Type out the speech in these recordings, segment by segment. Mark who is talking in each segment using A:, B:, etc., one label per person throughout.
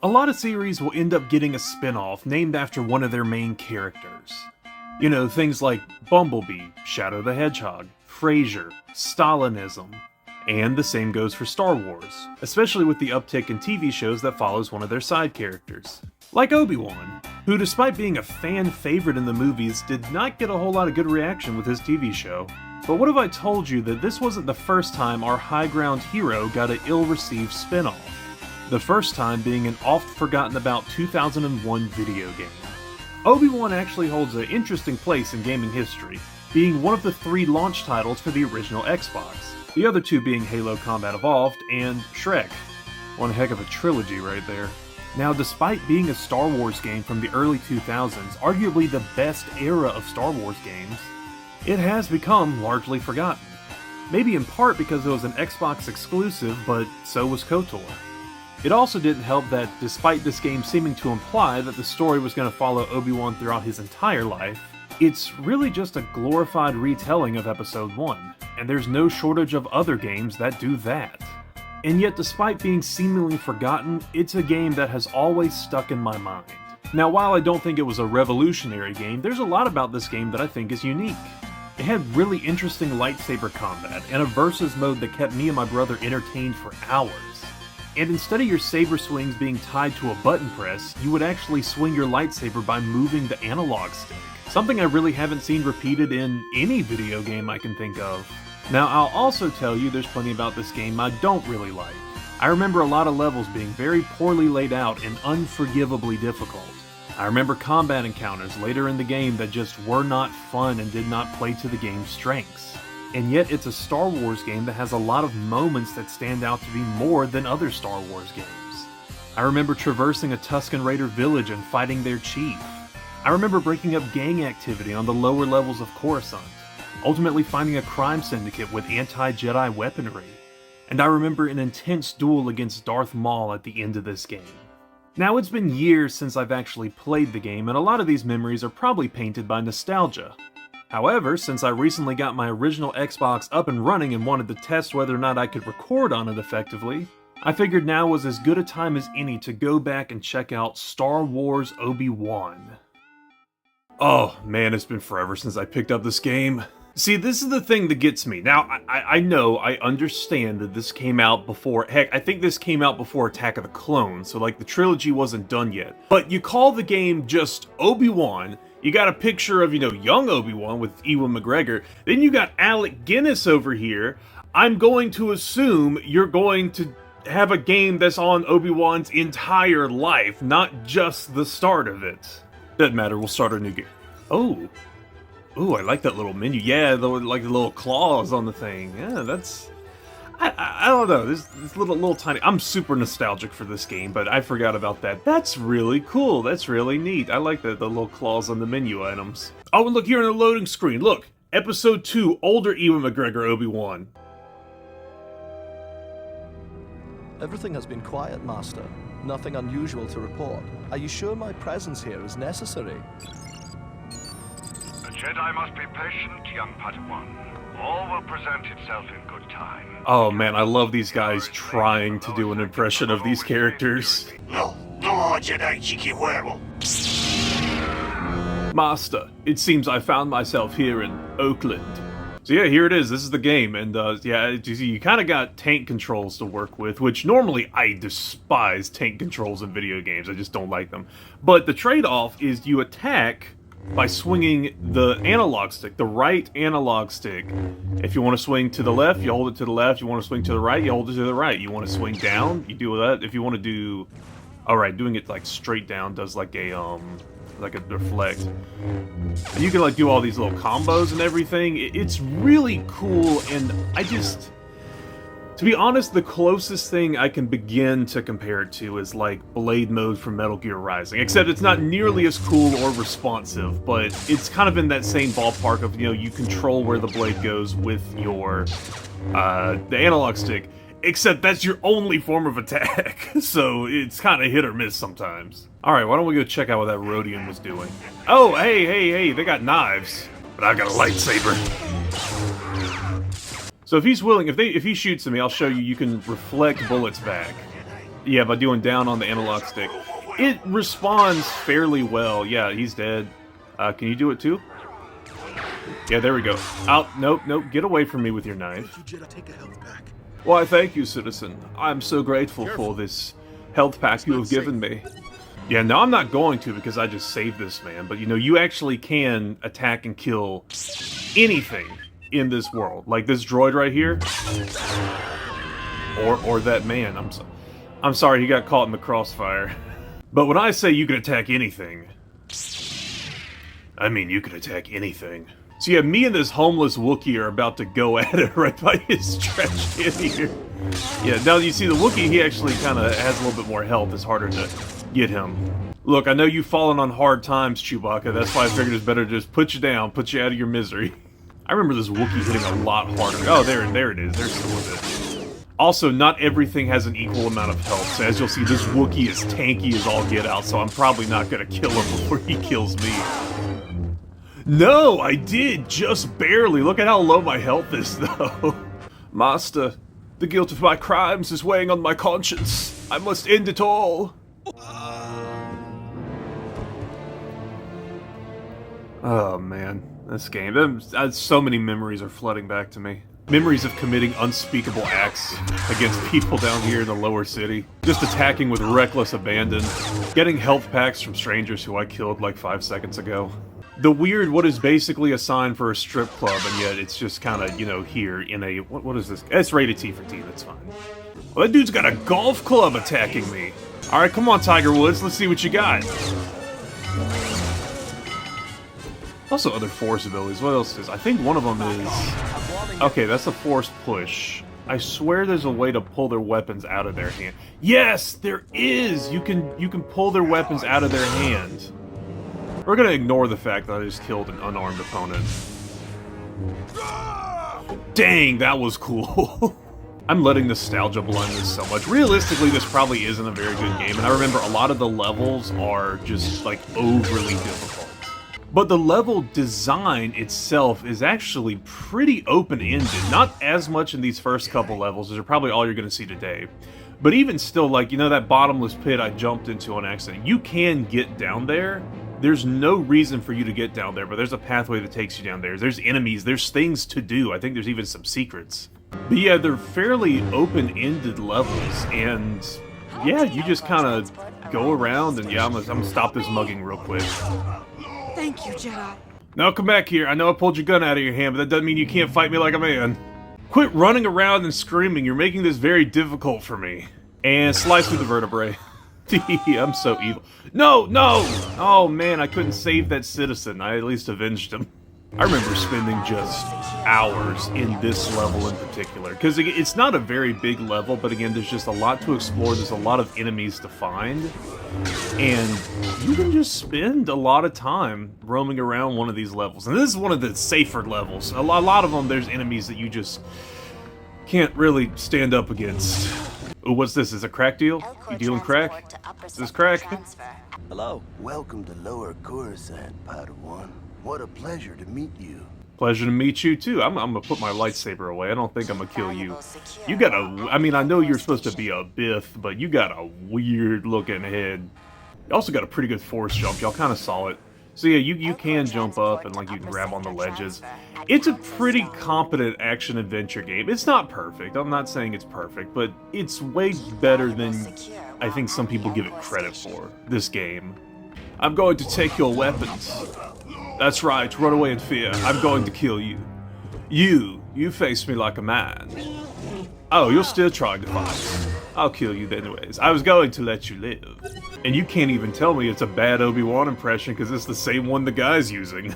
A: A lot of series will end up getting a spin-off named after one of their main characters. You know, things like Bumblebee, Shadow the Hedgehog, Frasier, Stalinism, and the same goes for Star Wars, especially with the uptick in TV shows that follows one of their side characters. Like Obi-Wan, who despite being a fan favorite in the movies, did not get a whole lot of good reaction with his TV show. But what if I told you that this wasn't the first time our high ground hero got an ill-received spin-off? The first time being an oft-forgotten about 2001 video game. Obi-Wan actually holds an interesting place in gaming history, being one of the 3 launch titles for the original Xbox, the other 2 being Halo Combat Evolved and Shrek. One heck of a trilogy right there. Now, despite being a Star Wars game from the early 2000s, arguably the best era of Star Wars games, it has become largely forgotten. Maybe in part because it was an Xbox exclusive, but so was KOTOR. It also didn't help that despite this game seeming to imply that the story was going to follow Obi-Wan throughout his entire life, it's really just a glorified retelling of Episode 1, and there's no shortage of other games that do that. And yet, despite being seemingly forgotten, it's a game that has always stuck in my mind. Now, while I don't think it was a revolutionary game, there's a lot about this game that I think is unique. It had really interesting lightsaber combat, and a versus mode that kept me and my brother entertained for hours. And instead of your saber swings being tied to a button press, you would actually swing your lightsaber by moving the analog stick. Something I really haven't seen repeated in any video game I can think of. Now, I'll also tell you there's plenty about this game I don't really like. I remember a lot of levels being very poorly laid out and unforgivably difficult. I remember combat encounters later in the game that just were not fun and did not play to the game's strengths. And yet it's a Star Wars game that has a lot of moments that stand out to be more than other Star Wars games. I remember traversing a Tusken Raider village and fighting their chief. I remember breaking up gang activity on the lower levels of Coruscant, ultimately finding a crime syndicate with anti-Jedi weaponry. And I remember an intense duel against Darth Maul at the end of this game. Now, it's been years since I've actually played the game, and a lot of these memories are probably painted by nostalgia. However, since I recently got my original Xbox up and running and wanted to test whether or not I could record on it effectively, I figured now was as good a time as any to go back and check out Star Wars Obi-Wan. Oh man, it's been forever since I picked up this game. See, this is the thing that gets me. Now, I know, I understand that this came out before, heck, I think this came out before Attack of the Clones, so like the trilogy wasn't done yet. But you call the game just Obi-Wan, you got a picture of, you know, young Obi-Wan with Ewan McGregor, then you got Alec Guinness over here. I'm going to assume you're going to have a game that's on Obi-Wan's entire life, not just the start of it. Doesn't matter, we'll start a new game. Oh. Ooh, I like that little menu. Yeah, like the little claws on the thing. Yeah, that's... I don't know, this little tiny... I'm super nostalgic for this game, but I forgot about that. That's really cool. That's really neat. I like the little claws on the menu items. Oh, and look here on the loading screen. Look, Episode 2, older Ewan McGregor Obi-Wan.
B: Everything has been quiet, Master. Nothing unusual to report. Are you sure my presence here is necessary?
C: A Jedi must be patient, young Padawan. All will present itself in good time.
A: Oh man, I love these guys trying to do an impression of these characters. Master, it seems I found myself here in Oakland. So yeah, here it is. This is the game, and yeah, you kind of got tank controls to work with, which normally I despise tank controls in video games. I just don't like them. But the trade-off is you attack by swinging the analog stick, the right analog stick. If you want to swing to the left, you hold it to the left. You want to swing to the right, you hold it to the right. You want to swing down, you do that. If you want to do... Alright, doing it like straight down does like a deflect. And you can like do all these little combos and everything. It's really cool, and I just... To be honest, the closest thing I can begin to compare it to is like Blade Mode from Metal Gear Rising. Except it's not nearly as cool or responsive, but it's kind of in that same ballpark of, you know, you control where the blade goes with your, the analog stick. Except that's your only form of attack, so it's kind of hit or miss sometimes. Alright, why don't we go check out what that Rodian was doing. Oh, hey, they got knives. But I've got a lightsaber. So if he's willing, if he shoots at me, I'll show you can reflect bullets back. Yeah, by doing down on the analog stick. It responds fairly well. Yeah, he's dead. Can you do it too? Yeah, there we go. Out. Nope, nope. Get away from me with your knife.
D: Thank you, Jedi. Take a health pack.
A: Why, thank you, citizen. I'm so grateful for this health pack you have given me. Yeah, no, I'm not going to because I just saved this man. But, you know, you actually can attack and kill anything in this world. Like this droid right here. Or that man. I'm sorry, he got caught in the crossfire. But when I say you can attack anything, I mean you can attack anything. So yeah, me and this homeless Wookiee are about to go at it right by his trash can here. Yeah, now you see the Wookiee, he actually kind of has a little bit more health. It's harder to get him. Look, I know you've fallen on hard times, Chewbacca. That's why I figured it's better to just put you down, put you out of your misery. I remember this Wookiee hitting a lot harder. Oh, there it is. There's some of it. Also, not everything has an equal amount of health. So as you'll see, this Wookiee is tanky as all get out, so I'm probably not going to kill him before he kills me. No, I did, just barely. Look at how low my health is, though. Master, the guilt of my crimes is weighing on my conscience. I must end it all. Oh, man. This game. So many memories are flooding back to me. Memories of committing unspeakable acts against people down here in the lower city. Just attacking with reckless abandon. Getting health packs from strangers who I killed like 5 seconds ago. The weird, what is basically a sign for a strip club, and yet it's just kind of, you know, here in a... What is this? It's rated T for teen, that's fine. Well, that dude's got a golf club attacking me. Alright, come on, Tiger Woods, let's see what you got. Also other force abilities. What else is... I think one of them is... Okay, that's a force push. I swear there's a way to pull their weapons out of their hand. Yes, there is! You can pull their weapons out of their hand. We're gonna ignore the fact that I just killed an unarmed opponent. Dang, that was cool. I'm letting nostalgia blind this so much. Realistically, this probably isn't a very good game, and I remember a lot of the levels are just, like, overly difficult. But the level design itself is actually pretty open-ended. Not as much in these first couple levels, as are probably all you're gonna see today. But even still, like, you know that bottomless pit I jumped into on accident? You can get down there. There's no reason for you to get down there, but there's a pathway that takes you down there. There's enemies, there's things to do. I think there's even some secrets. But yeah, they're fairly open-ended levels, and yeah, you just kind of go around, and yeah, I'm gonna stop this mugging real quick.
E: Thank you, Jedi.
A: Now come back here. I know I pulled your gun out of your hand, but that doesn't mean you can't fight me like a man. Quit running around and screaming. You're making this very difficult for me. And slice through the vertebrae. I'm so evil. No, no! Oh man, I couldn't save that citizen. I at least avenged him. I remember spending just hours in this level in particular. Because it's not a very big level, but again, there's just a lot to explore. There's a lot of enemies to find. And you can just spend a lot of time roaming around one of these levels. And this is one of the safer levels. A lot of them, there's enemies that you just can't really stand up against. Oh, what's this? Is it a crack deal? You dealing crack? Is this crack?
B: Hello.
F: Welcome to Lower Coruscant, Padawan. What a pleasure to meet you.
A: Pleasure to meet you too. I'm gonna put my lightsaber away. I don't think I'm gonna kill you. You got a... I mean, I know you're supposed to be a Bith, but you got a weird looking head. You also got a pretty good force jump. Y'all kind of saw it. So yeah, you can jump up and like you can grab on the ledges. It's a pretty competent action-adventure game. It's not perfect. I'm not saying it's perfect, but it's way better than I think some people give it credit for, this game. I'm going to take your weapons. That's right, run away in fear. I'm going to kill you. You face me like a man. Oh, you're still trying to fight. I'll kill you anyways. I was going to let you live. And you can't even tell me it's a bad Obi-Wan impression because it's the same one the guy's using.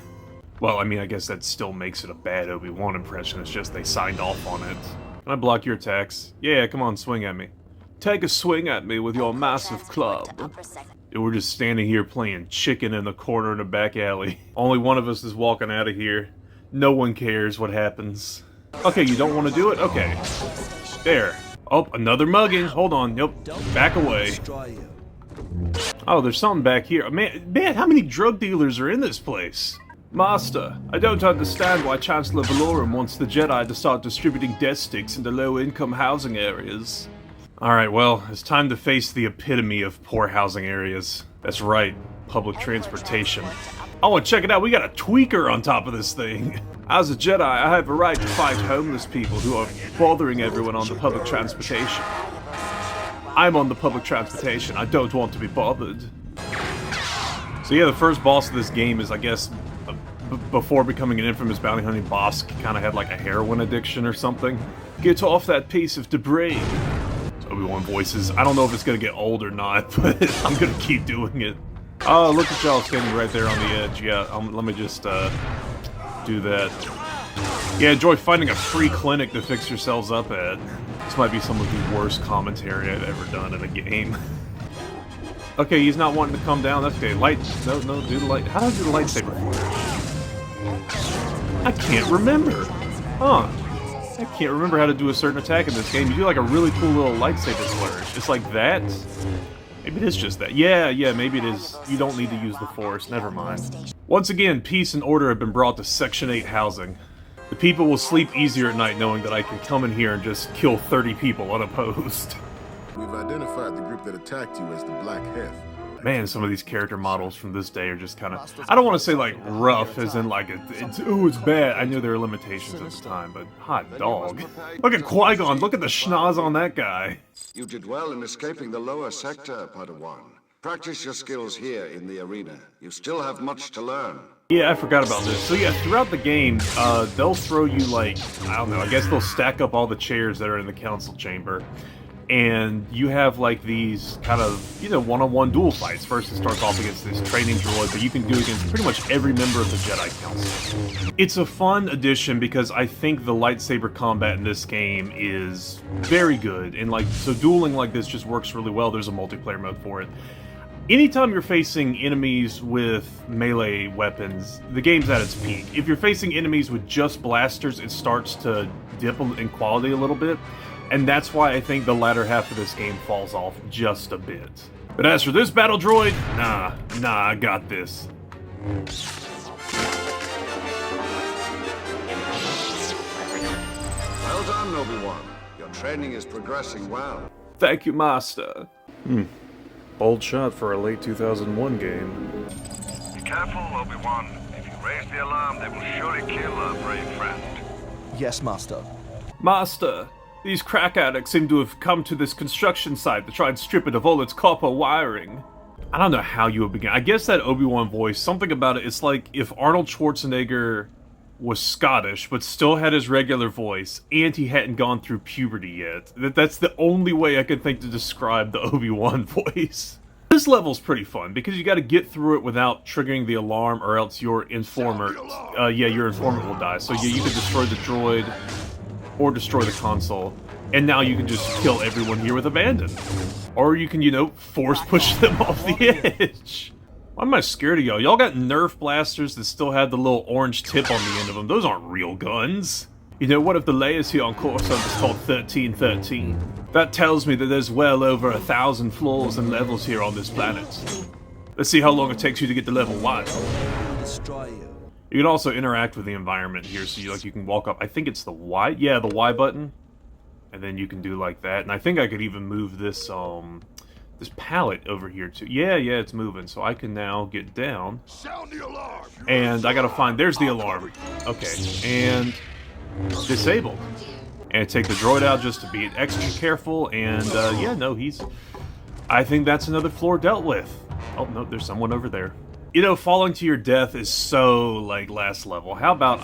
A: Well, I mean, I guess that still makes it a bad Obi-Wan impression. It's just they signed off on it. Can I block your attacks? Yeah, come on, swing at me. Take a swing at me with your massive club. We're just standing here playing chicken in the corner in the back alley. Only one of us is walking out of here. No one cares what happens. Okay, you don't want to do it? Okay. There. Oh, another mugging. Hold on. Nope. Back away. Oh, there's something back here. Man, how many drug dealers are in this place? Master, I don't understand why Chancellor Valorum wants the Jedi to start distributing death sticks into low-income housing areas. Alright, well, it's time to face the epitome of poor housing areas. That's right, public transportation. Oh, and check it out, we got a tweaker on top of this thing. As a Jedi, I have a right to fight homeless people who are bothering everyone on the public transportation. I'm on the public transportation, I don't want to be bothered. So yeah, the first boss of this game is, I guess, before becoming an infamous bounty hunting boss, kind of had like a heroin addiction or something. Get off that piece of debris. Obi-Wan voices. I don't know if it's gonna get old or not, but I'm gonna keep doing it. Oh, look at y'all standing right there on the edge. Yeah, let me just do that. Yeah, enjoy finding a free clinic to fix yourselves up at. This might be some of the worst commentary I've ever done in a game. Okay, he's not wanting to come down. That's okay. Light. No, do the light. How do I do the lightsaber flourish? I can't remember. Huh. I can't remember how to do a certain attack in this game. You do like a really cool little lightsaber flourish. It's like that. Maybe it is just that. Yeah, maybe it is. You don't need to use the Force. Never mind. Once again, peace and order have been brought to Section 8 housing. The people will sleep easier at night knowing that I can come in here and just kill 30 people unopposed.
D: We've identified the group that attacked you as the Black Heth.
A: Man, some of these character models from this day are just kind of... I don't want to say, like, rough, as in, like, it's bad. I knew there were limitations at the time, but hot dog. Look at Qui-Gon, look at the schnoz on that guy.
G: You did well in escaping the lower sector, Padawan. Practice your skills here in the arena. You still have much to learn.
A: Yeah, I forgot about this. So yeah, throughout the game, they'll throw you, like, I don't know, I guess they'll stack up all the chairs that are in the council chamber. And you have, like, these kind of, you know, one-on-one duel fights. First it starts off against this training droid, but you can do against pretty much every member of the Jedi Council. It's a fun addition because I think the lightsaber combat in this game is very good. And, like, so dueling like this just works really well. There's a multiplayer mode for it. Anytime you're facing enemies with melee weapons, the game's at its peak. If you're facing enemies with just blasters, it starts to dip in quality a little bit. And that's why I think the latter half of this game falls off just a bit. But as for this battle droid, nah, I got this.
G: Well done, Obi-Wan. Your training is progressing well.
A: Thank you, Master. Bold shot for a late 2001 game.
C: Be careful, Obi-Wan. If you raise the alarm, they will surely kill our brave friend.
B: Yes, Master.
A: Master, these crack addicts seem to have come to this construction site to try and strip it of all its copper wiring. I don't know how you would begin. I guess that Obi-Wan voice, something about it, it's like if Arnold Schwarzenegger was Scottish, but still had his regular voice, and he hadn't gone through puberty yet. That's the only way I can think to describe the Obi-Wan voice. This level's pretty fun, because you gotta get through it without triggering the alarm, or else your informant, your informant will die. So yeah, you can destroy the droid, or destroy the console, and now you can just kill everyone here with abandon. Or you can, you know, force push them off the edge. Why am I scared of y'all? Y'all got Nerf blasters that still have the little orange tip on the end of them. Those aren't real guns. You know, what if the layers here on Coruscant is called 1313? That tells me that there's well over 1,000 floors and levels here on this planet. Let's see how long it takes you to get to level 1.
B: Destroy you.
A: You can also interact with the environment here, so you can walk up. I think it's the Y. Yeah, the Y button, and then you can do like that. And I think I could even move this this pallet over here too. Yeah, it's moving, so I can now get down.
D: Sound the alarm!
A: And I gotta find. There's the alarm. Okay, and disabled. And take the droid out just to be extra careful. And yeah, no, I think that's another floor dealt with. Oh no, there's someone over there. You know, falling to your death is so, like, last level. How about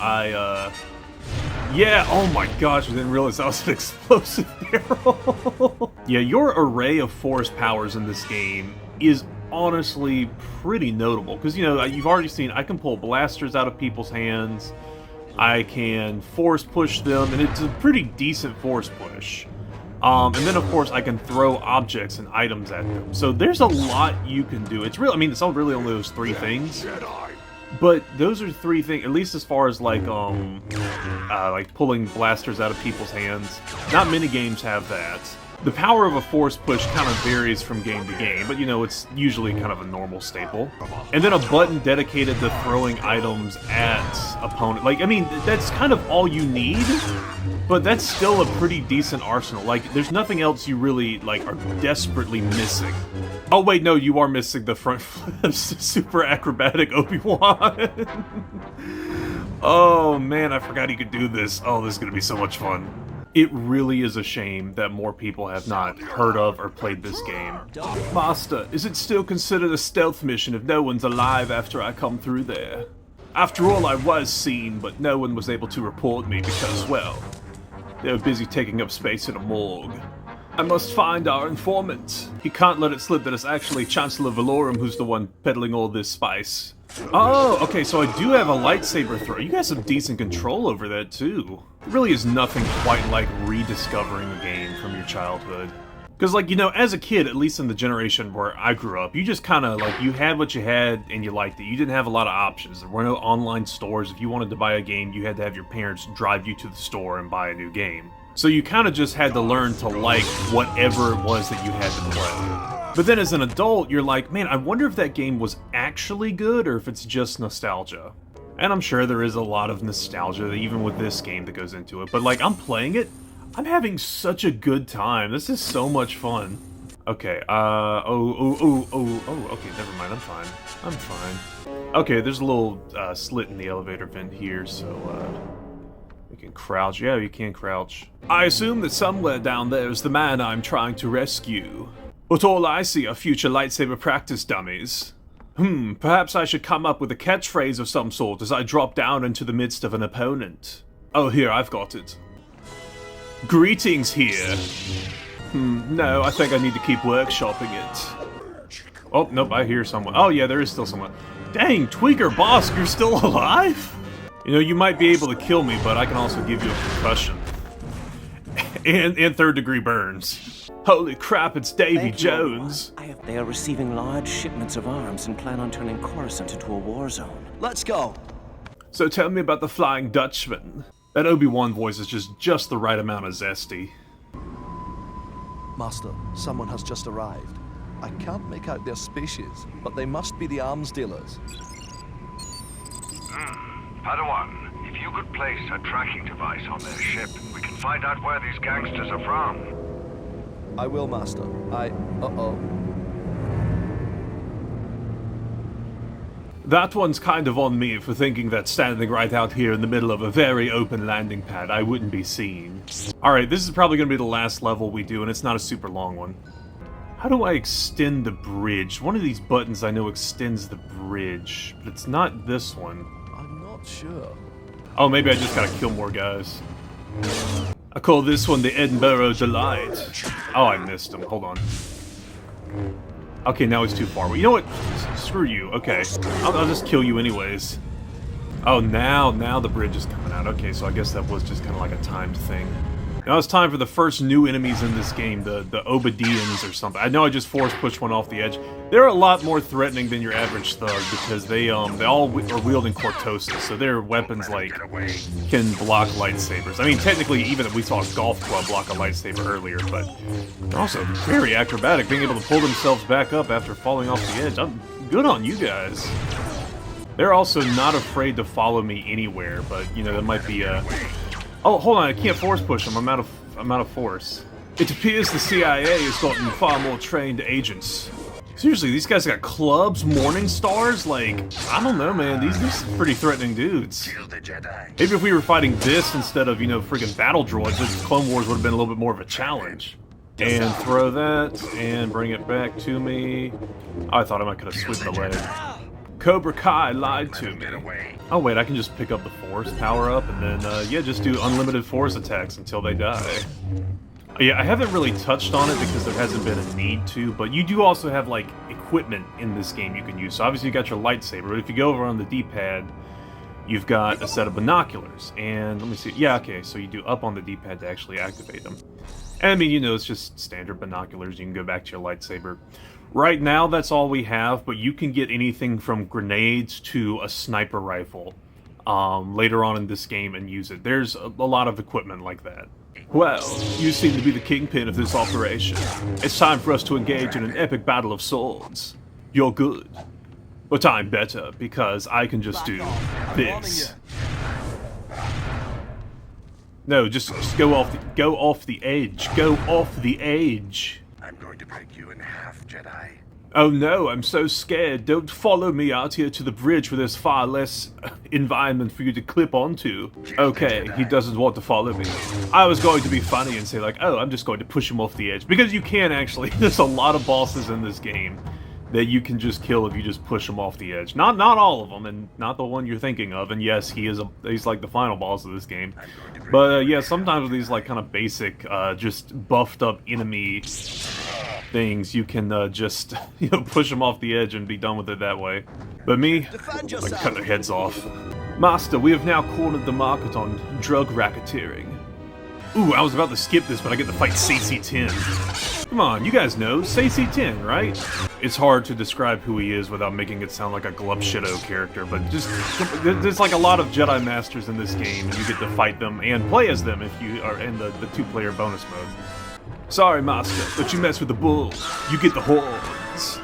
A: yeah, oh my gosh, I didn't realize that was an explosive barrel. Yeah, your array of force powers in this game is honestly pretty notable. Because, you know, you've already seen, I can pull blasters out of people's hands. I can force push them, and it's a pretty decent force push. And then, of course, I can throw objects and items at them. So there's a lot you can do. It's really, I mean, it's not really only those 3 things. But those are 3 things, at least as far as, like pulling blasters out of people's hands. Not many games have that. The power of a force push kind of varies from game to game, but you know, it's usually kind of a normal staple. And then a button dedicated to throwing items at opponent. Like, I mean, that's kind of all you need, but that's still a pretty decent arsenal. Like, there's nothing else you really, like, are desperately missing. Oh wait, no, you are missing the front flips. Super acrobatic Obi-Wan. Oh man, I forgot he could do this. Oh, this is gonna be so much fun. It really is a shame that more people have not heard of or played this game. Master, is it still considered a stealth mission if no one's alive after I come through there? After all, I was seen, but no one was able to report me because, well, they were busy taking up space in a morgue. I must find our informant. He can't let it slip that it's actually Chancellor Valorum who's the one peddling all this spice. Oh, okay, so I do have a lightsaber throw. You got some decent control over that, too. It really is nothing quite like rediscovering a game from your childhood. Because, like, you know, as a kid, at least in the generation where I grew up, you just kind of, like, you had what you had and you liked it. You didn't have a lot of options. There were no online stores. If you wanted to buy a game, you had to have your parents drive you to the store and buy a new game. So you kind of just had to learn to like whatever it was that you had to play. But then as an adult, you're like, man, I wonder if that game was actually good or if it's just nostalgia. And I'm sure there is a lot of nostalgia, even with this game, that goes into it. But, like, I'm playing it, I'm having such a good time. This is so much fun. Okay, okay, never mind, I'm fine. I'm fine. Okay, there's a little slit in the elevator vent here, so, we can crouch. Yeah, you can crouch. I assume that somewhere down there is the man I'm trying to rescue. But all I see are future lightsaber practice dummies. Perhaps I should come up with a catchphrase of some sort as I drop down into the midst of an opponent. Oh, here, I've got it. Greetings here. No, I think I need to keep workshopping it. Oh, nope, I hear someone. Oh, yeah, there is still someone. Dang, Tweaker Bosk, you're still alive? You know, you might be able to kill me, but I can also give you a concussion. and third-degree burns. Holy crap, it's Davy Jones.
H: They are receiving large shipments of arms and plan on turning Coruscant into a war zone.
B: Let's go.
A: So tell me about the Flying Dutchman. That Obi-Wan voice is just the right amount of zesty.
B: Master, someone has just arrived. I can't make out their species, but they must be the arms dealers.
C: Padawan, if you could place a tracking device on their ship, we can find out where these gangsters are from.
B: I will, Master. Uh-oh.
A: That one's kind of on me for thinking that standing right out here in the middle of a very open landing pad, I wouldn't be seen. Alright, this is probably going to be the last level we do, and it's not a super long one. How do I extend the bridge? One of these buttons I know extends the bridge, but it's not this one.
B: I'm not sure.
A: Oh, maybe I just gotta kill more guys. I call this one the Edinburgh Delight. Oh, I missed him. Hold on. Okay, now he's too far. Well, you know what? Screw you. Okay. I'll just kill you anyways. Oh, now the bridge is coming out. Okay, so I guess that was just kind of like a timed thing. Now it's time for the first new enemies in this game, the Obadians or something. I know I just force pushed one off the edge. They're a lot more threatening than your average thug because they all are wielding cortosis, so their weapons like can block lightsabers. I mean, technically, even we saw a golf club block a lightsaber earlier, but they're also very acrobatic, being able to pull themselves back up after falling off the edge. I'm good on you guys. They're also not afraid to follow me anywhere, but you know that might be a. Oh, hold on, I can't force push them. I'm out of force. It appears the CIA has gotten far more trained agents. Seriously, these guys got clubs, morning stars? Like, I don't know, man. These are pretty threatening dudes. Maybe if we were fighting this instead of, you know, freaking battle droids, this Clone Wars would have been a little bit more of a challenge. And throw that, and bring it back to me. Oh, I thought I could have switched the leg. Cobra Kai lied to me. Oh wait, I can just pick up the Force power up and then, yeah, just do unlimited Force attacks until they die. Yeah, I haven't really touched on it because there hasn't been a need to, but you do also have, like, equipment in this game you can use. So obviously you got your lightsaber, but if you go over on the D-pad, you've got a set of binoculars. And let me see, yeah, okay, so you do up on the D-pad to actually activate them. And I mean, you know, it's just standard binoculars. You can go back to your lightsaber. Right now, that's all we have, but you can get anything from grenades to a sniper rifle later on in this game and use it. There's a lot of equipment like that. Well, you seem to be the kingpin of this operation. It's time for us to engage in an epic battle of swords. You're good. But I'm better, because I can just do this. No, just go off the edge. Go off the edge.
C: I'm going to break you in half, Jedi.
A: Oh no, I'm so scared. Don't follow me out here to the bridge where there's far less environment for you to clip onto. Okay, he doesn't want to follow me. I was going to be funny and say like, oh, I'm just going to push him off the edge. Because you can actually. There's a lot of bosses in this game that you can just kill if you just push them off the edge. Not all of them, and not the one you're thinking of. And yes, he's like the final boss of this game. But yeah, sometimes with these like kind of basic, just buffed up enemy things, you can just push them off the edge and be done with it that way. But me, I cut their heads off. Master, we have now cornered the market on drug racketeering. Ooh, I was about to skip this, but I get to fight Sacy-10. Come on, you guys know Sacy-10, right? It's hard to describe who he is without making it sound like a Glubshido character, but just there's like a lot of Jedi Masters in this game, and you get to fight them and play as them if you are in the two-player bonus mode. Sorry, Master, but you mess with the bulls, you get the horns.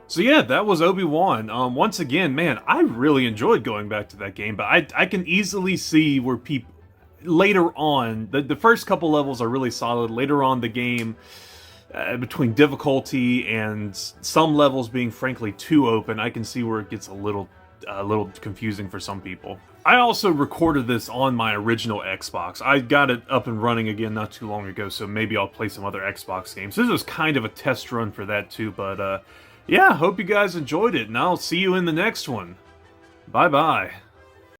A: So yeah, that was Obi-Wan. Once again, man, I really enjoyed going back to that game, but I can easily see where people later on, the first couple levels are really solid. Later on the game, between difficulty and some levels being frankly too open, I can see where it gets a little confusing for some people. I also recorded this on my original Xbox. I got it up and running again not too long ago, so maybe I'll play some other Xbox games. This was kind of a test run for that too, but yeah, hope you guys enjoyed it, and I'll see you in the next one. Bye-bye.